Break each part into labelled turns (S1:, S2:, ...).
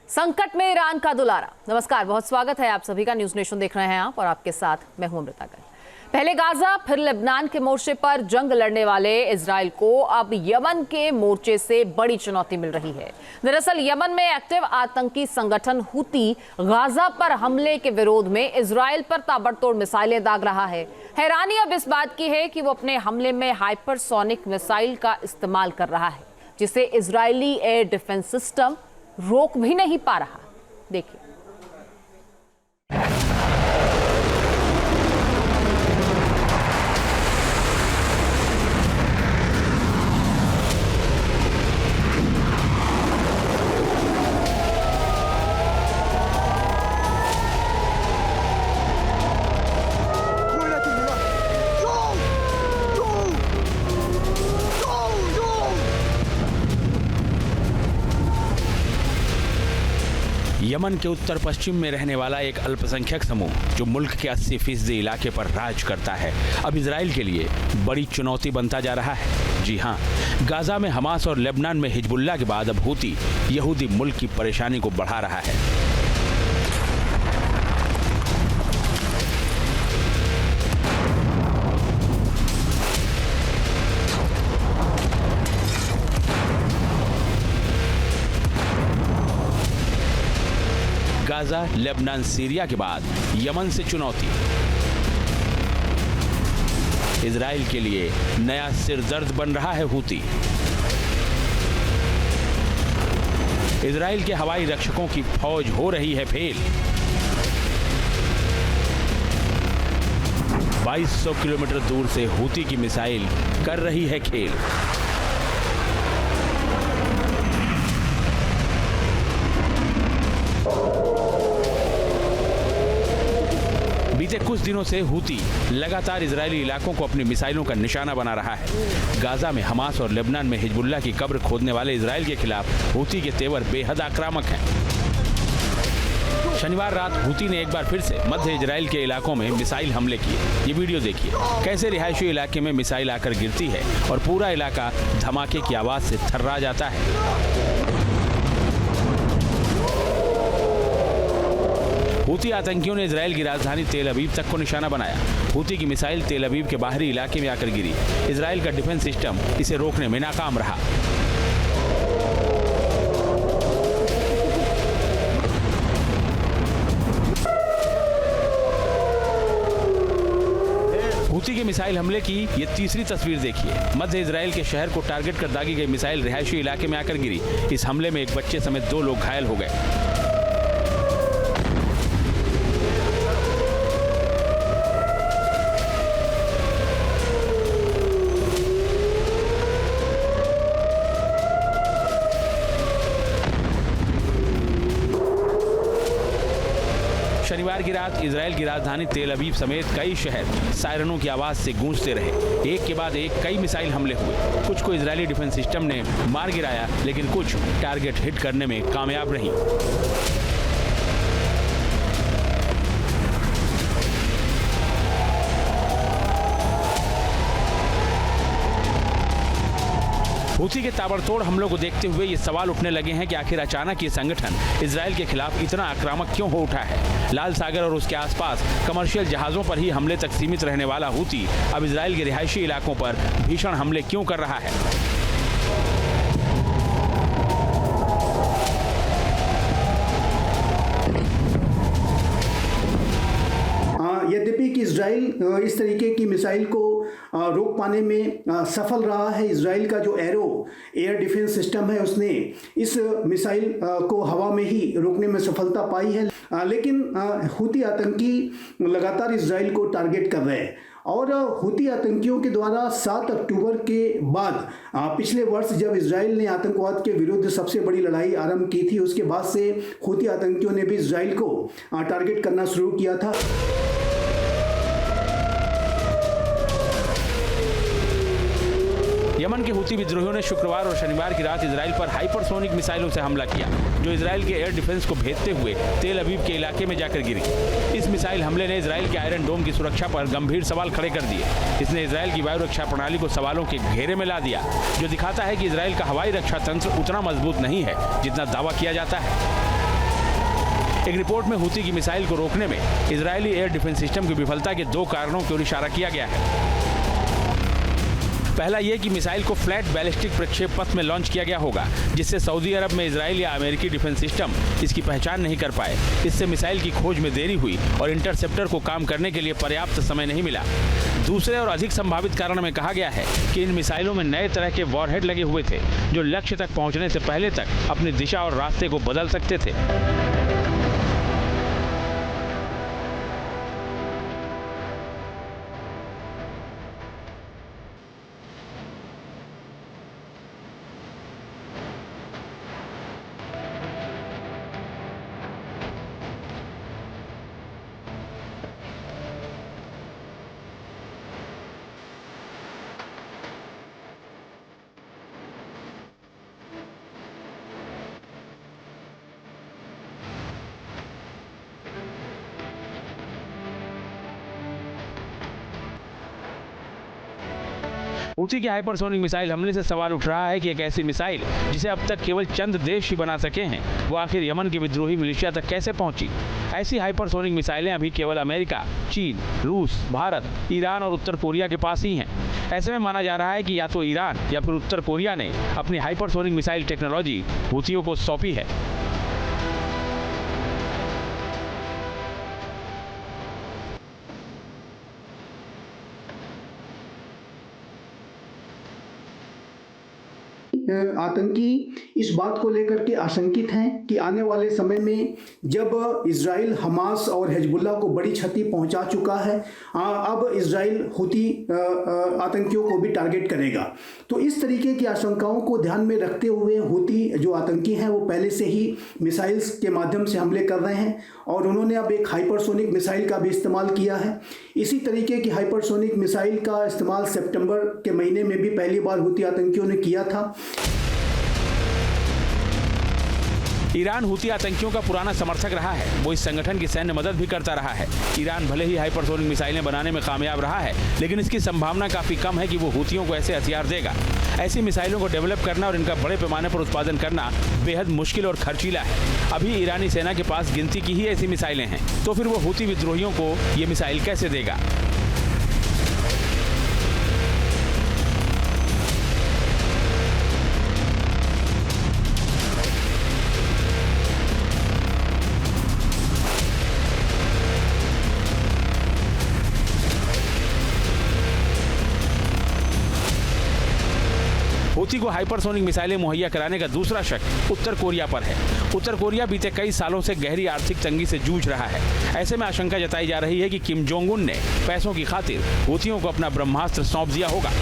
S1: संकट में ईरान का दुलारा। नमस्कार, बहुत स्वागत है आप सभी का। न्यूज नेशन देख रहे हैं आप और आपके साथ मैं हूं अमृता गर्ग। पहले गाजा फिर लेबनान के मोर्चे पर जंग लड़ने वाले इजराइल को अब यमन के मोर्चे से बड़ी चुनौती मिल रही है। दरअसल यमन में एक्टिव आतंकी संगठन हुती गाजा पर हमले के विरोध में इजराइल पर ताबड़तोड़ मिसाइलें दाग रहा है। हैरानी अब इस बात की है कि वो अपने हमले में हाइपरसोनिक मिसाइल का इस्तेमाल कर रहा है, जिसे इजरायली एयर डिफेंस सिस्टम रोक भी नहीं पा रहा। देखिए,
S2: यमन के उत्तर पश्चिम में रहने वाला एक अल्पसंख्यक समूह जो मुल्क के 80% इलाके पर राज करता है, अब इजराइल के लिए बड़ी चुनौती बनता जा रहा है। जी हां, गाजा में हमास और लेबनान में हिजबुल्लाह के बाद अब हुती यहूदी मुल्क की परेशानी को बढ़ा रहा है। गाजा, लेबनान, सीरिया के बाद यमन से चुनौती। इजराइल के लिए नया सिरदर्द बन रहा है हुती। इजराइल के हवाई रक्षकों की फौज हो रही है फेल। 2200 किलोमीटर दूर से हुती की मिसाइल कर रही है खेल। बीते कुछ दिनों से हुती लगातार इजरायली इलाकों को अपनी मिसाइलों का निशाना बना रहा है। गाजा में हमास और लेबनान में हिजबुल्लाह की कब्र खोदने वाले इजराइल के खिलाफ हुती के तेवर बेहद आक्रामक हैं। शनिवार रात हुती ने एक बार फिर से मध्य इजराइल के इलाकों में मिसाइल हमले किए। ये वीडियो देखिए, कैसे रिहायशी इलाके में मिसाइल आकर गिरती है और पूरा इलाका धमाके की आवाज से थर्रा जाता है। हुती आतंकियों ने इजराइल की राजधानी तेल अवीव तक को निशाना बनाया। हुती की मिसाइल तेल अवीव के बाहरी इलाके में आकर गिरी। इजराइल का डिफेंस सिस्टम इसे रोकने में नाकाम रहा। हुती के मिसाइल हमले की ये तीसरी तस्वीर देखिए। मध्य इजराइल के शहर को टारगेट कर दागी गई मिसाइल रिहायशी इलाके में आकर गिरी। इस हमले में एक बच्चे समेत 2 लोग घायल हो गए। शनिवार की रात इजराइल की राजधानी तेल अवीव समेत कई शहर सायरनों की आवाज से गूंजते रहे। एक के बाद एक कई मिसाइल हमले हुए। कुछ को इजरायली डिफेंस सिस्टम ने मार गिराया, लेकिन कुछ टारगेट हिट करने में कामयाब रही। हुती के ताबड़तोड़ हमलों को देखते हुए ये सवाल उठने लगे हैं कि आखिर अचानक ये संगठन इजराइल के खिलाफ इतना आक्रामक क्यों हो उठा है। लाल सागर और उसके आसपास कमर्शियल जहाजों पर ही हमले तक सीमित रहने वाला हुती अब इजराइल के रिहायशी इलाकों पर भीषण हमले क्यों कर रहा है।
S3: यद्यपि कि इजराइल इस तरीके की मिसाइल को रोक पाने में सफल रहा है। इजराइल का जो एयर डिफेंस सिस्टम है उसने इस मिसाइल को हवा में ही रोकने में सफलता पाई है, लेकिन हुती आतंकी लगातार इजराइल को टारगेट कर रहे हैं। और हुती आतंकियों के द्वारा 7 अक्टूबर के बाद पिछले वर्ष जब इजराइल ने आतंकवाद के विरुद्ध सबसे बड़ी लड़ाई आरंभ की थी, उसके बाद से हुती आतंकियों ने भी इजराइल को टारगेट करना शुरू किया था।
S2: यमन के हुती विद्रोहियों ने शुक्रवार और शनिवार की रात इजराइल पर हाइपरसोनिक मिसाइलों से हमला किया, जो इजराइल के एयर डिफेंस को भेदते हुए तेल अवीव के इलाके में जाकर गिरी। इस मिसाइल हमले ने इजराइल के आयरन डोम की सुरक्षा पर गंभीर सवाल खड़े कर दिए। इसने इजराइल की वायु रक्षा प्रणाली को सवालों के घेरे में ला दिया, जो दिखाता है कि इजराइल का हवाई रक्षा तंत्र उतना मजबूत नहीं है जितना दावा किया जाता है। एक रिपोर्ट में हूती की मिसाइल को रोकने में इजरायली एयर डिफेंस सिस्टम की विफलता के 2 कारणों की ओर इशारा किया गया है। पहला यह कि मिसाइल को फ्लैट बैलिस्टिक प्रक्षेप पथ में लॉन्च किया गया होगा, जिससे सऊदी अरब में इजराइल या अमेरिकी डिफेंस सिस्टम इसकी पहचान नहीं कर पाए। इससे मिसाइल की खोज में देरी हुई और इंटरसेप्टर को काम करने के लिए पर्याप्त समय नहीं मिला। दूसरे और अधिक संभावित कारण में कहा गया है कि इन मिसाइलों में नए तरह के वॉरहेड लगे हुए थे, जो लक्ष्य तक पहुंचने से पहले तक अपनी दिशा और रास्ते को बदल सकते थे। हूती की हाइपरसोनिक मिसाइल हमले से सवाल उठ रहा है कि एक ऐसी मिसाइल जिसे अब तक केवल चंद देश ही बना सके हैं, वो आखिर यमन की विद्रोही मिलिशिया तक कैसे पहुंची। ऐसी हाइपरसोनिक मिसाइलें अभी केवल अमेरिका, चीन, रूस, भारत, ईरान और उत्तर कोरिया के पास ही हैं। ऐसे में माना जा रहा है कि या तो ईरान या फिर उत्तर कोरिया ने अपनी हाइपरसोनिक मिसाइल टेक्नोलॉजी हूतियों को सौंपी है।
S3: आतंकी इस बात को लेकर के आशंकित हैं कि आने वाले समय में जब इजराइल हमास और हिजबुल्लाह को बड़ी क्षति पहुंचा चुका है, अब इजराइल हूती आतंकियों को भी टारगेट करेगा। तो इस तरीके की आशंकाओं को ध्यान में रखते हुए हूती जो आतंकी हैं वो पहले से ही मिसाइल्स के माध्यम से हमले कर रहे हैं और उन्होंने अब एक हाइपरसोनिक मिसाइल का भी इस्तेमाल किया है। इसी तरीके की हाइपरसोनिक मिसाइल का इस्तेमाल सितंबर के महीने में भी पहली बार हूती आतंकियों ने किया था।
S2: ईरान हूती आतंकियों का पुराना समर्थक रहा है, वो इस संगठन की सैन्य मदद भी करता रहा है। ईरान भले ही हाइपरसोनिक मिसाइलें बनाने में कामयाब रहा है, लेकिन इसकी संभावना काफी कम है कि वो हूतियों को ऐसे हथियार देगा। ऐसी मिसाइलों को डेवलप करना और इनका बड़े पैमाने पर उत्पादन करना बेहद मुश्किल और खर्चीला है। अभी ईरानी सेना के पास गिनती की ही ऐसी मिसाइलें हैं, तो फिर वो हूती विद्रोहियों को ये मिसाइल कैसे देगा। हूती को हाइपरसोनिक मिसाइलें मुहैया कराने का दूसरा शक उत्तर कोरिया पर है। उत्तर कोरिया बीते कई सालों से गहरी आर्थिक तंगी से जूझ रहा है। ऐसे में आशंका जताई जा रही है कि किम जोंग उन ने पैसों की खातिर हूतियों को अपना ब्रह्मास्त्र सौंप दिया होगा।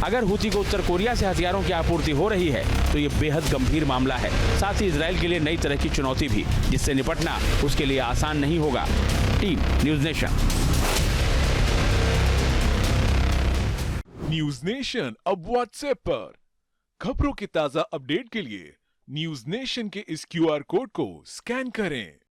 S2: अगर हूती को उत्तर कोरिया से हथियारों की आपूर्ति हो रही है तो ये बेहद गंभीर मामला है, साथ ही इजराइल के लिए नई तरह की चुनौती भी, जिससे निपटना उसके लिए आसान नहीं होगा। Team news nation.
S4: News nation अब व्हाट्सएप पर खबरों की ताजा अपडेट के लिए न्यूज़ नेशन के इस QR कोड को स्कैन करें।